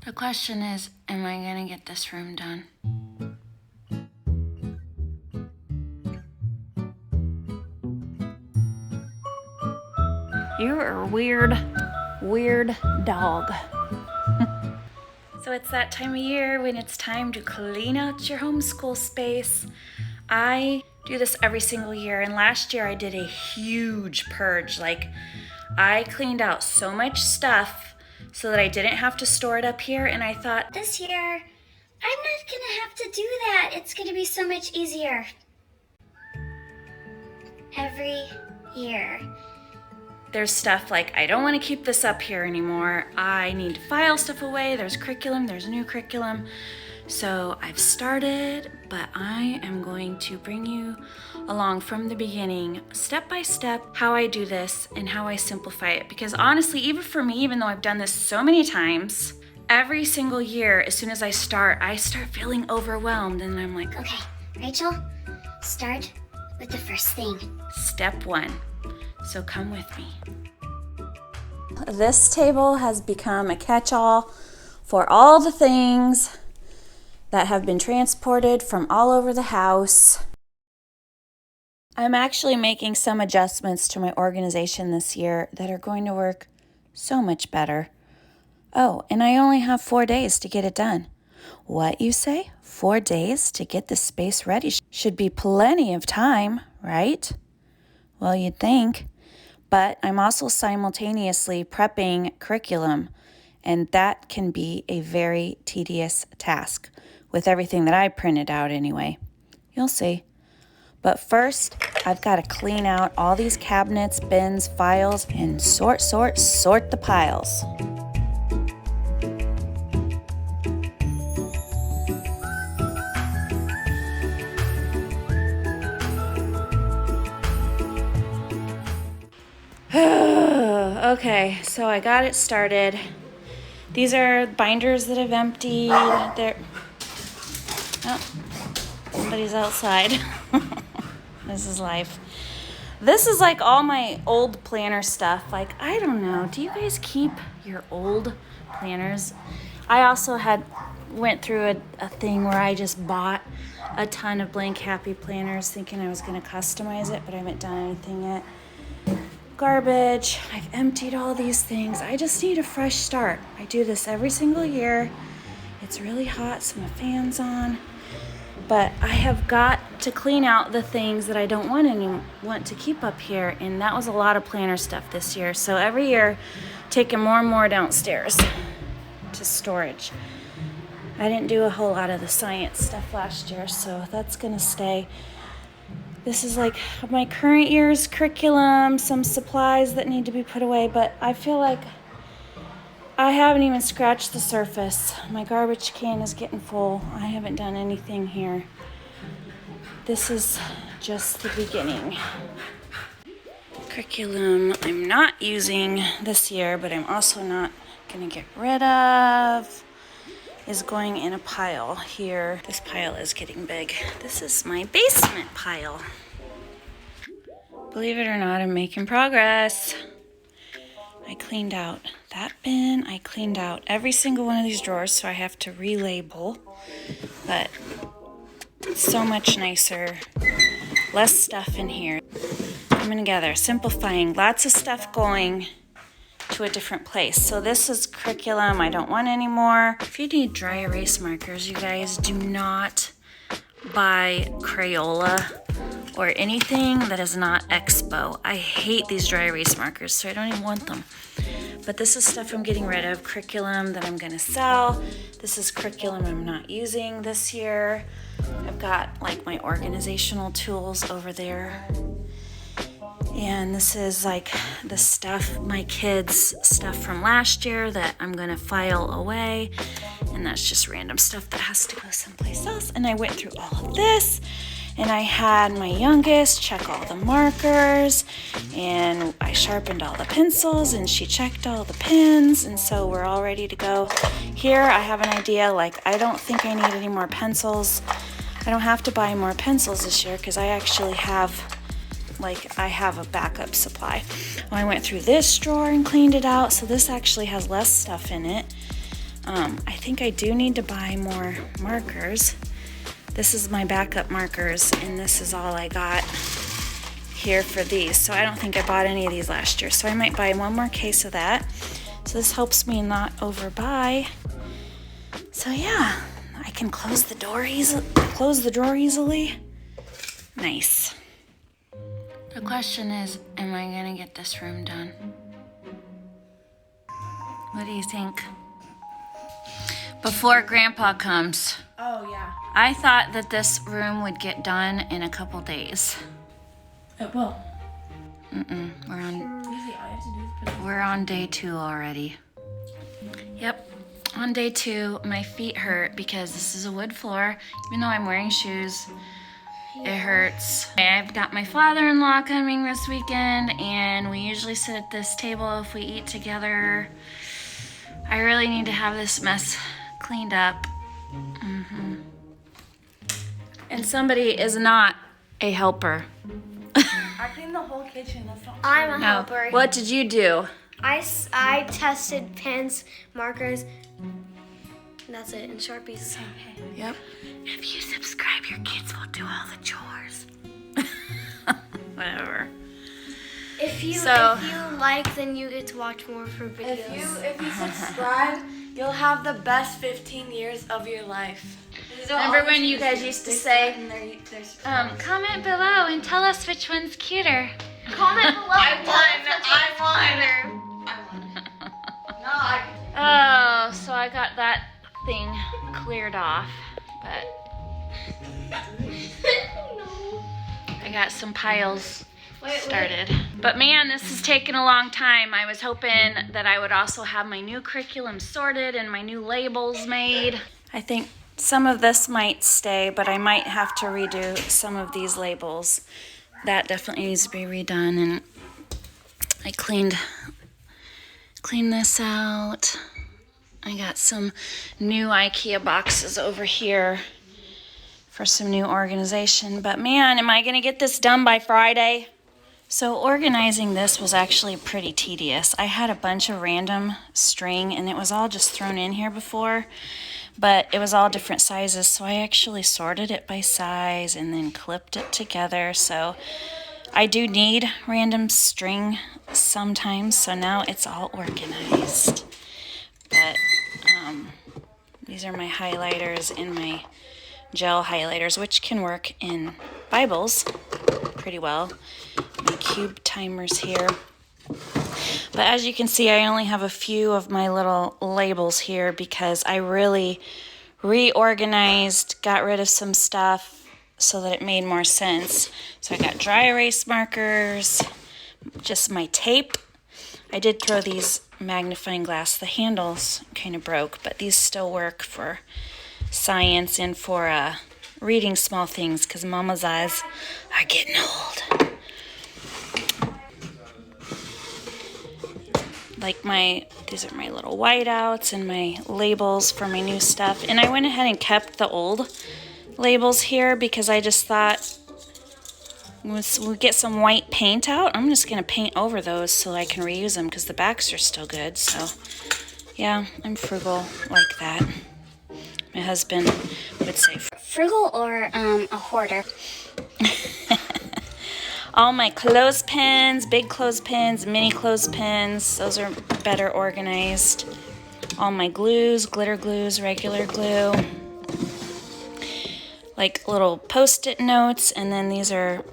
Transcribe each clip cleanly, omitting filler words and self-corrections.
The question is, am I gonna get this room done? You're a weird dog. So it's that time of year when it's time to clean out your homeschool space. I do this every single year, and last year I did a huge purge. Like, I cleaned out so much stuff so that I didn't have to store it up here, and I thought, this year, I'm not gonna have to do that. It's gonna be so much easier. Every year. there's stuff like, I don't want to keep this up here anymore. I need to file stuff away. There's curriculum, there's new curriculum. So I've started, but I am going to bring you along from the beginning, step by step, how I do this and how I simplify it. Because honestly, even for me, even though I've done this so many times, every single year, as soon as I start feeling overwhelmed, and I'm like, okay, Rachel, start with the first thing. Step one. So come with me. This table has become a catch-all for all the things that have been transported from all over the house. I'm actually making some adjustments to my organization this year that are going to work so much better. Oh, and I only have 4 days to get it done. What, you say? 4 days to get the space ready? Should be plenty of time, right? Well, you'd think. But I'm also simultaneously prepping curriculum, and that can be a very tedious task with everything that I printed out anyway. You'll see. But first, I've got to clean out all these cabinets, bins, files, and sort the piles. Okay, so I got it started. These are binders that I've emptied. Oh, somebody's outside. This is life. This is like all my old planner stuff. Like, I don't know. Do you guys keep your old planners? I also went through a thing where I just bought a ton of blank happy planners thinking I was going to customize it, but I haven't done anything yet. Garbage. I've emptied all these things. I just need a fresh start. I do this every single year. It's really hot, so my fan's on. But I have got to clean out the things that I don't want to keep up here, and that was a lot of planner stuff this year. So every year, taking more and more downstairs to storage. I didn't do a whole lot of the science stuff last year, so that's gonna stay. This is like my current year's curriculum, some supplies that need to be put away, but I feel like I haven't even scratched the surface. My garbage can is getting full. I haven't done anything here. This is just the beginning. Curriculum I'm not using this year, but I'm also not gonna get rid of, is going in a pile here. This pile is getting big. This is my basement pile. Believe it or not, I'm making progress. I cleaned out that bin. I cleaned out every single one of these drawers, so I have to relabel. But it's so much nicer. Less stuff in here. Coming together, simplifying, lots of stuff going to a different place. So this is curriculum I don't want anymore. If you need dry erase markers, you guys, do not buy Crayola or anything that is not Expo. I hate these dry erase markers, so I don't even want them. But this is stuff I'm getting rid of, curriculum that I'm gonna sell. This is curriculum I'm not using this year. I've got like my organizational tools over there. And this is like the stuff, my kids' stuff from last year that I'm gonna file away. And that's just random stuff that has to go someplace else. And I went through all of this, and I had my youngest check all the markers, and I sharpened all the pencils, and she checked all the pens, and so we're all ready to go. Here I have an idea, like I don't think I need any more pencils. I don't have to buy more pencils this year because I actually have I have a backup supply. Well, I went through this drawer and cleaned it out, so this actually has less stuff in it. I think I do need to buy more markers. This is my backup markers, and this is all I got here for these. So I don't think I bought any of these last year. So I might buy one more case of that. So this helps me not overbuy. So yeah, I can close the drawer easily. Nice. The question is, am I gonna get this room done? What do you think? Before Grandpa comes. Oh, yeah. I thought that this room would get done in a couple days. It will. Mm-mm. Easy. All you have to do is put it. We're on day 2 already. Yep. On day 2, my feet hurt because this is a wood floor. Even though I'm wearing shoes, it hurts. I've got my father-in-law coming this weekend, and we usually sit at this table if we eat together. I really need to have this mess cleaned up. And somebody is not a helper. I cleaned the whole kitchen. That's not. I'm a helper. What did you do? I tested pens, markers, and that's it, and Sharpies. Yep. If you subscribe, your kids will do all the chores. Whatever. If you like, then you get to watch more for videos. If you subscribe, you'll have the best 15 years of your life. Remember when you guys used to say, comment below and tell us which one's cuter. Comment below. I won. No, Oh, so I got that thing cleared off, but I got some piles started. But man, this is taking a long time. I was hoping that I would also have my new curriculum sorted and my new labels made. I think some of this might stay, but I might have to redo some of these labels. That definitely needs to be redone, and I cleaned this out. I got some new IKEA boxes over here for some new organization, but man, am I gonna get this done by Friday? So organizing this was actually pretty tedious. I had a bunch of random string, and it was all just thrown in here before, but it was all different sizes, so I actually sorted it by size and then clipped it together. So I do need random string sometimes, so now it's all organized. But these are my highlighters and my gel highlighters, which can work in Bibles pretty well. My cube timers here. But as you can see, I only have a few of my little labels here because I really reorganized, got rid of some stuff so that it made more sense. So I got dry erase markers, just my tape. I did throw these magnifying glass. The handles kind of broke, but these still work for science and for reading small things because Mama's eyes are getting old. Like these are my little whiteouts and my labels for my new stuff. And I went ahead and kept the old labels here because I just thought once we get some white paint out, I'm just going to paint over those so I can reuse them because the backs are still good. So yeah, I'm frugal like that. My husband would say Frugal or a hoarder? all my clothespins, big clothespins, mini clothespins, those are better organized. All my glues, glitter glues, regular glue. Like little post-it notes, and then these are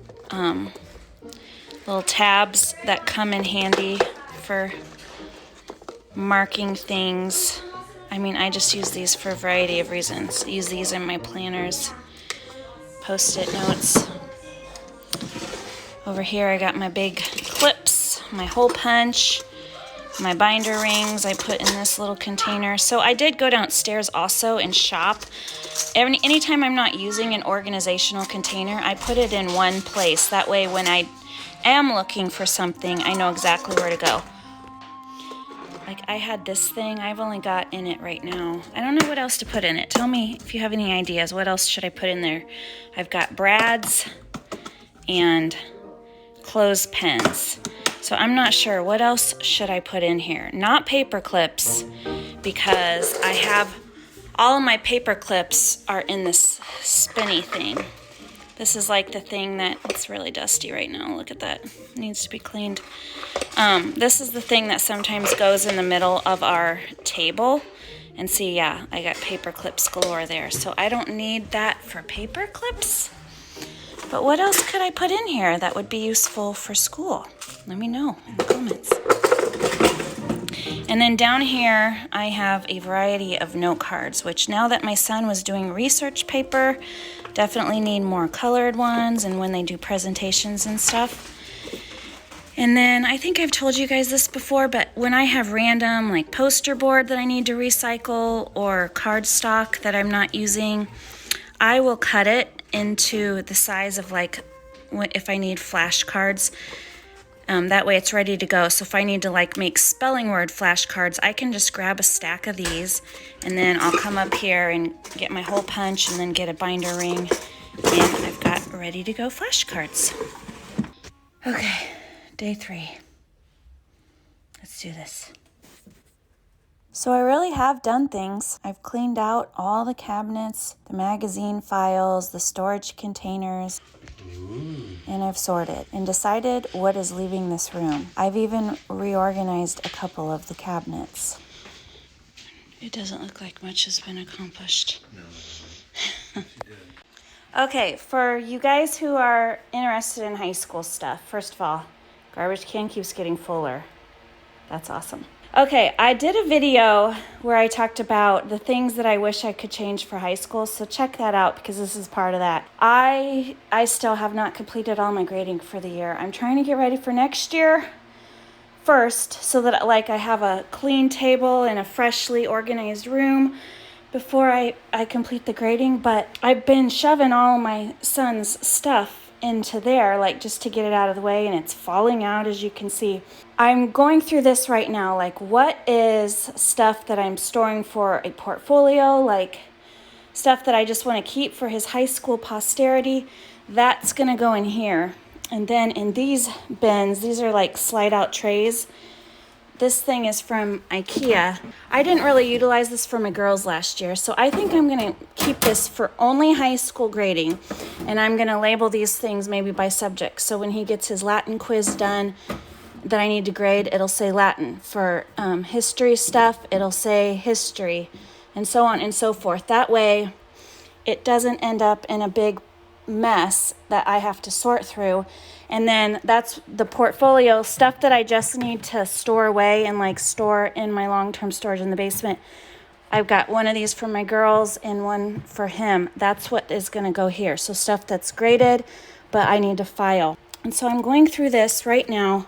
little tabs that come in handy for marking things. I mean, I just use these for a variety of reasons. I use these in my planners, post-it notes. Over here I got my big clips, my hole punch, my binder rings I put in this little container. So I did go downstairs also and shop. Anytime I'm not using an organizational container, I put it in one place. That way when I am looking for something, I know exactly where to go. Like I had this thing, I've only got in it right now. I don't know what else to put in it. Tell me if you have any ideas. What else should I put in there? I've got brads and clothespins. So I'm not sure. What else should I put in here? Not paper clips, because I have all of my paper clips are in this spinny thing. This is like the thing that, it's really dusty right now. Look at that. It needs to be cleaned. This is the thing that sometimes goes in the middle of our table. And see, yeah, I got paper clips galore there. So I don't need that for paper clips. But what else could I put in here that would be useful for school? Let me know in the comments. And then down here, I have a variety of note cards, which now that my son was doing research paper, definitely need more colored ones, and when they do presentations and stuff. And then I think I've told you guys this before, but when I have random like poster board that I need to recycle or cardstock that I'm not using, I will cut it into the size of like if I need flashcards. That way it's ready to go. So if I need to like make spelling word flashcards, I can just grab a stack of these, and then I'll come up here and get my hole punch and then get a binder ring, and I've got ready to go flashcards. Okay, day 3. Let's do this. So I really have done things. I've cleaned out all the cabinets, the magazine files, the storage containers, and I've sorted and decided what is leaving this room. I've even reorganized a couple of the cabinets. It doesn't look like much has been accomplished. No. Okay, for you guys who are interested in high school stuff, first of all, garbage can keeps getting fuller. That's awesome. Okay, I did a video where I talked about the things that I wish I could change for high school, so check that out because this is part of that. I still have not completed all my grading for the year. I'm trying to get ready for next year first so that like I have a clean table and a freshly organized room before I complete the grading, but I've been shoving all my son's stuff into there, like just to get it out of the way, and it's falling out, as you can see. I'm going through this right now, like what is stuff that I'm storing for a portfolio, like stuff that I just want to keep for his high school posterity. That's going to go in here. And then in these bins, these are like slide out trays. This thing is from IKEA. I didn't really utilize this for my girls last year, so I think I'm gonna keep this for only high school grading, and I'm gonna label these things maybe by subject. So when he gets his Latin quiz done that I need to grade, it'll say Latin. For history stuff, it'll say history, and so on and so forth. That way, it doesn't end up in a big mess that I have to sort through. And then that's the portfolio stuff that I just need to store away and like store in my long-term storage in the basement. I've got one of these for my girls and one for him. That's what is going to go here. So stuff that's graded, but I need to file. And so I'm going through this right now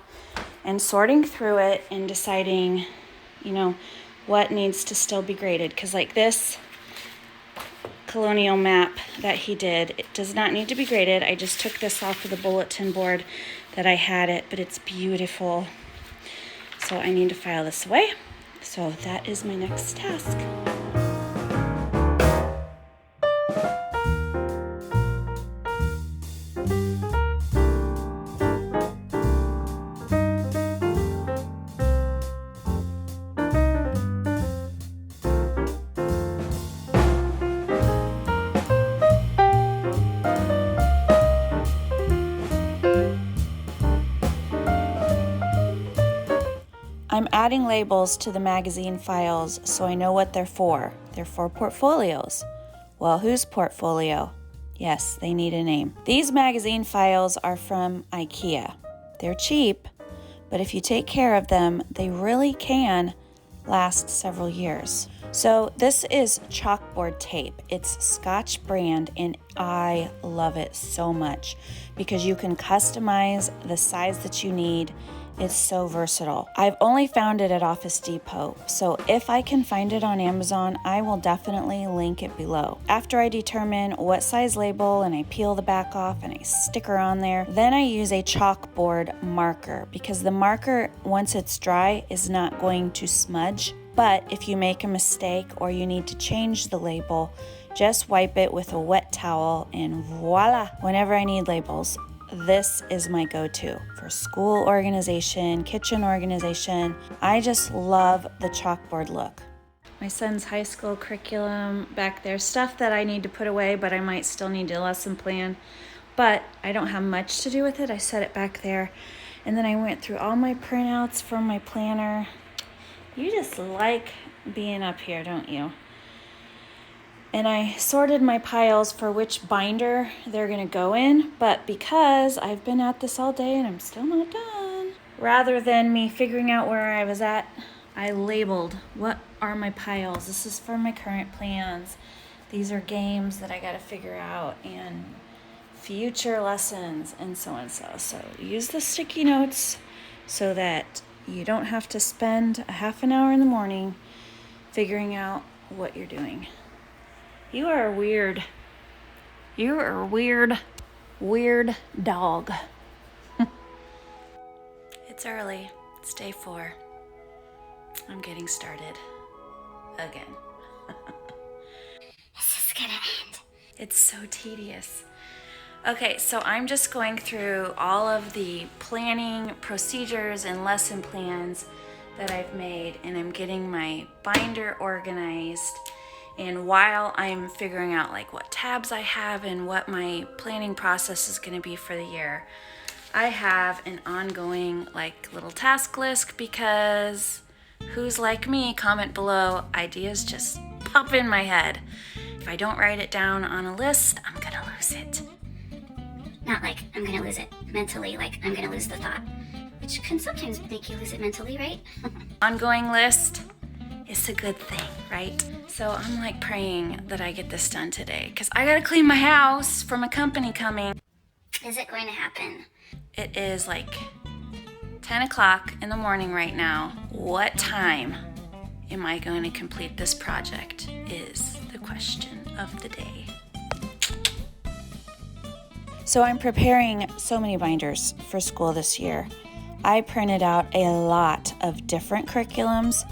and sorting through it and deciding, you know, what needs to still be graded. Because like this colonial map that he did, it does not need to be graded. I just took this off of the bulletin board that I had it, but it's beautiful. So I need to file this away. So that is my next task. I'm adding labels to the magazine files so I know what they're for. They're for portfolios. Well, whose portfolio? Yes, they need a name. These magazine files are from IKEA. They're cheap, but if you take care of them, they really can last several years. So this is chalkboard tape. It's Scotch brand, and I love it so much because you can customize the size that you need. It's so versatile. I've only found it at Office Depot, so if I can find it on Amazon, I will definitely link it below. After I determine what size label and I peel the back off and I sticker on there, then I use a chalkboard marker because the marker, once it's dry, is not going to smudge. But if you make a mistake or you need to change the label, just wipe it with a wet towel and voila! Whenever I need labels, this is my go-to for school organization, kitchen organization. I just love the chalkboard look. My son's high school curriculum back there, stuff that I need to put away, but I might still need to lesson plan. But I don't have much to do with it. I set it back there. And then I went through all my printouts from my planner. You just like being up here, don't you? And I sorted my piles for which binder they're gonna go in, but because I've been at this all day and I'm still not done, rather than me figuring out where I was at, I labeled what are my piles. This is for my current plans. These are games that I gotta figure out and future lessons and so on. So use the sticky notes so that you don't have to spend a half an hour in the morning figuring out what you're doing. You are weird. You are a weird dog. It's early. It's day 4. I'm getting started again. This is gonna end. It's so tedious. Okay, so I'm just going through all of the planning procedures and lesson plans that I've made, and I'm getting my binder organized. And while I'm figuring out like what tabs I have and what my planning process is going to be for the year, I have an ongoing like little task list because who's like me? Comment below. Ideas just pop in my head. If I don't write it down on a list, I'm going to lose it. Not like I'm gonna lose it mentally, like I'm gonna lose the thought, which can sometimes make you lose it mentally, right? Ongoing list is a good thing, right? So I'm like praying that I get this done today because I gotta clean my house from a company coming. Is it going to happen? It is like 10 o'clock in the morning right now. What time am I going to complete this project is the question of the day. So I'm preparing so many binders for school this year. I printed out a lot of different curriculums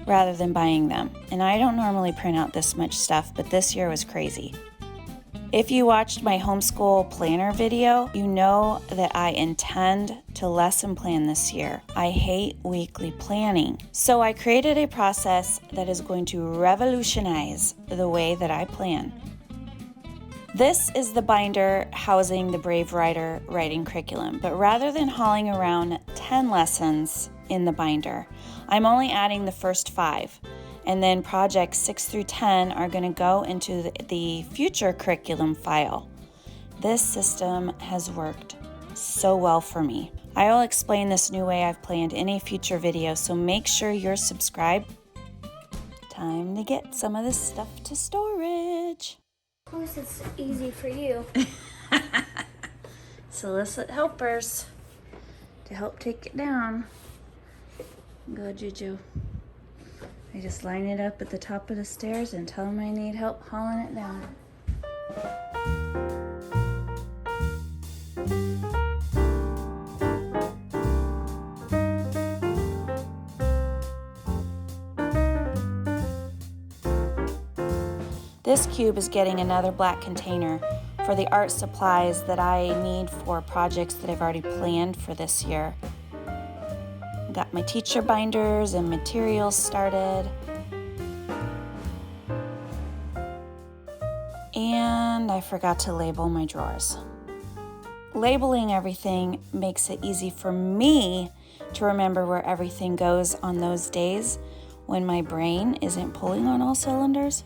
rather than buying them. And I don't normally print out this much stuff, but this year was crazy. If you watched my homeschool planner video, you know that I intend to lesson plan this year. I hate weekly planning. So I created a process that is going to revolutionize the way that I plan. This is the binder housing the Brave Writer writing curriculum, but rather than hauling around 10 lessons in the binder, I'm only adding the first 5, and then projects 6 through 10 are going to go into the future curriculum file. This system has worked so well for me. I will explain this new way I've planned in a future video, so make sure you're subscribed. Time to get some of this stuff to storage. Of course, it's easy for you. Solicit helpers to help take it down. Go, Juju. I just line it up at the top of the stairs and tell them I need help hauling it down. This cube is getting another black container for the art supplies that I need for projects that I've already planned for this year. Got my teacher binders and materials started. And I forgot to label my drawers. Labeling everything makes it easy for me to remember where everything goes on those days when my brain isn't pulling on all cylinders.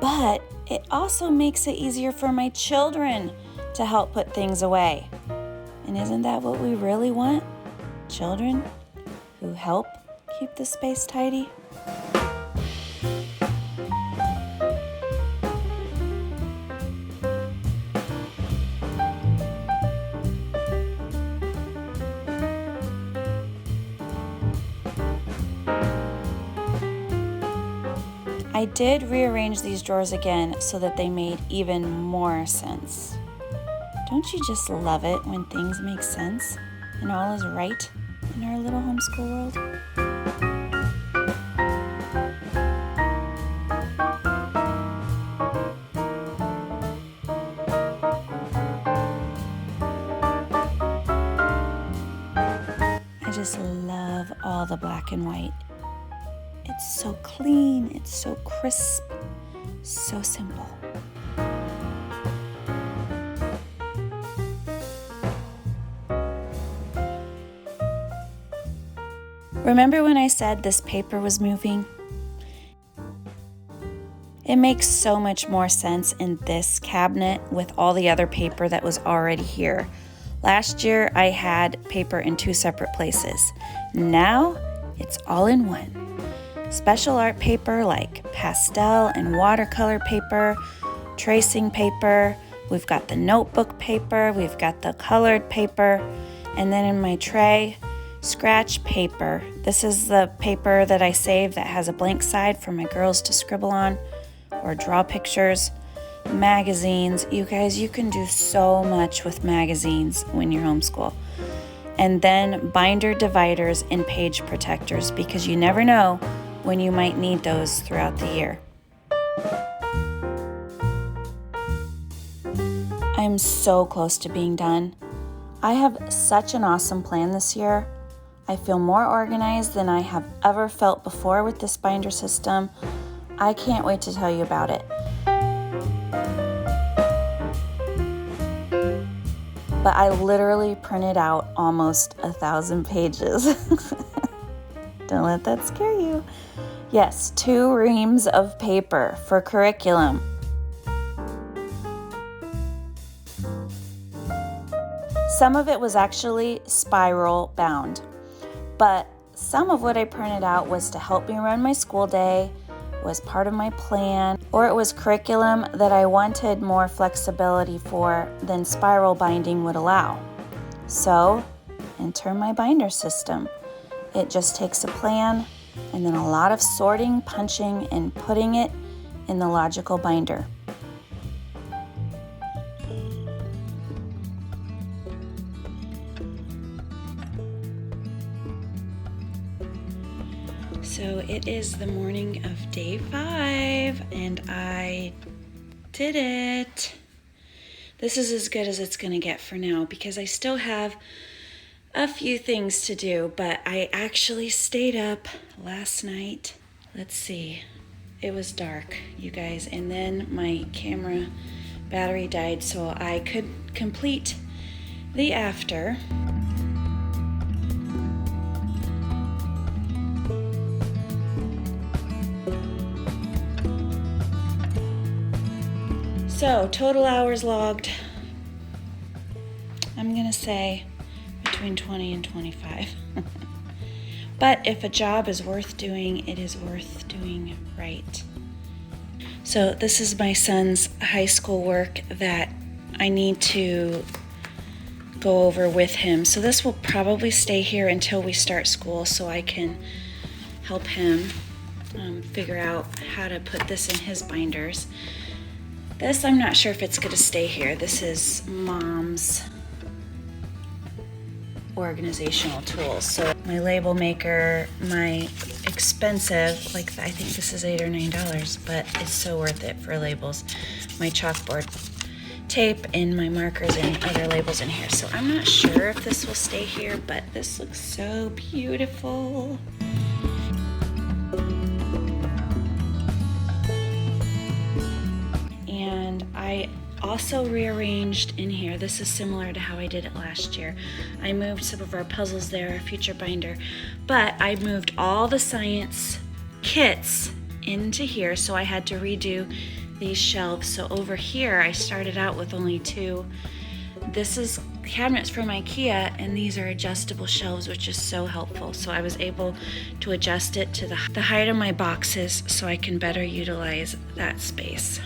But it also makes it easier for my children to help put things away. And isn't that what we really want? Children who help keep the space tidy? I did rearrange these drawers again so that they made even more sense. Don't you just love it when things make sense and all is right in our little homeschool world? all the black and white. It's so clean, it's so crisp, so simple. Remember when I said this paper was moving? It makes so much more sense in this cabinet with all the other paper that was already here. Last year I had paper in 2 separate places. Now it's all in one. Special art paper like pastel and watercolor paper, tracing paper, we've got the notebook paper, we've got the colored paper, and then in my tray, scratch paper. This is the paper that I save that has a blank side for my girls to scribble on or draw pictures. Magazines. You guys, you can do so much with magazines when you're homeschool. And then binder dividers and page protectors, because you never know when you might need those throughout the year. I'm so close to being done. I have such an awesome plan this year. I feel more organized than I have ever felt before with this binder system. I can't wait to tell you about it. But I literally printed out almost 1,000 pages. Don't let that scare you. Yes, 2 reams of paper for curriculum. Some of it was actually spiral bound, but some of what I printed out was to help me run my school day, was part of my plan, or it was curriculum that I wanted more flexibility for than spiral binding would allow. So, enter my binder system. It just takes a plan and then a lot of sorting, punching, and putting it in the logical binder. So it is the morning of day 5 and I did it. This is as good as it's gonna get for now because I still have a few things to do, but I actually stayed up last night. Let's see, it was dark, you guys, and then my camera battery died so I could complete the after. So, total hours logged, I'm gonna say between 20 and 25. But if a job is worth doing, it is worth doing right. So this is my son's high school work that I need to go over with him. So this will probably stay here until we start school so I can help him figure out how to put this in his binders. This, I'm not sure if it's gonna stay here. This is Mom's organizational tools. So my label maker, my expensive, like I think this is $8 or $9, but it's so worth it for labels. My chalkboard tape and my markers and other labels in here. So I'm not sure if this will stay here, but this looks so beautiful. And I also rearranged in here. This is similar to how I did it last year. I moved some of our puzzles there, future binder, but I moved all the science kits into here, so I had to redo these shelves. So over here, I started out with only 2. This is cabinets from IKEA, and these are adjustable shelves, which is so helpful. So I was able to adjust it to the height of my boxes so I can better utilize that space.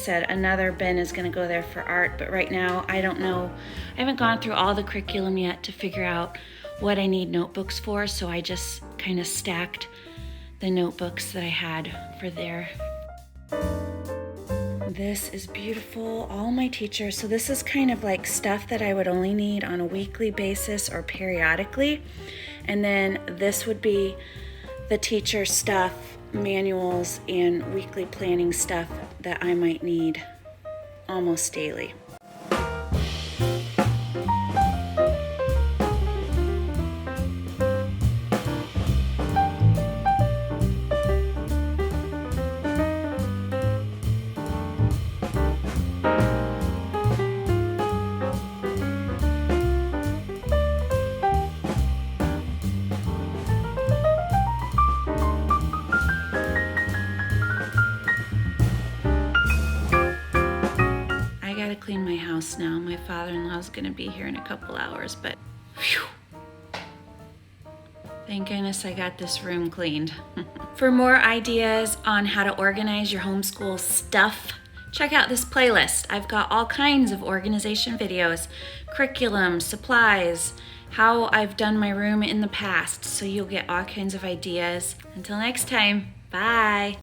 said, another bin is gonna go there for art, but right now I don't know. I haven't gone through all the curriculum yet to figure out what I need notebooks for, so I just kind of stacked the notebooks that I had for there. This is beautiful, all my teachers. So this is kind of like stuff that I would only need on a weekly basis or periodically. And then this would be the teacher stuff, manuals, and weekly planning stuff that I might need almost daily. Clean my house now. My father-in-law's gonna be here in a couple hours, but phew. Thank goodness I got this room cleaned. For more ideas on how to organize your homeschool stuff, check out this playlist. I've got all kinds of organization videos, curriculum, supplies, how I've done my room in the past, so you'll get all kinds of ideas. Until next time, bye.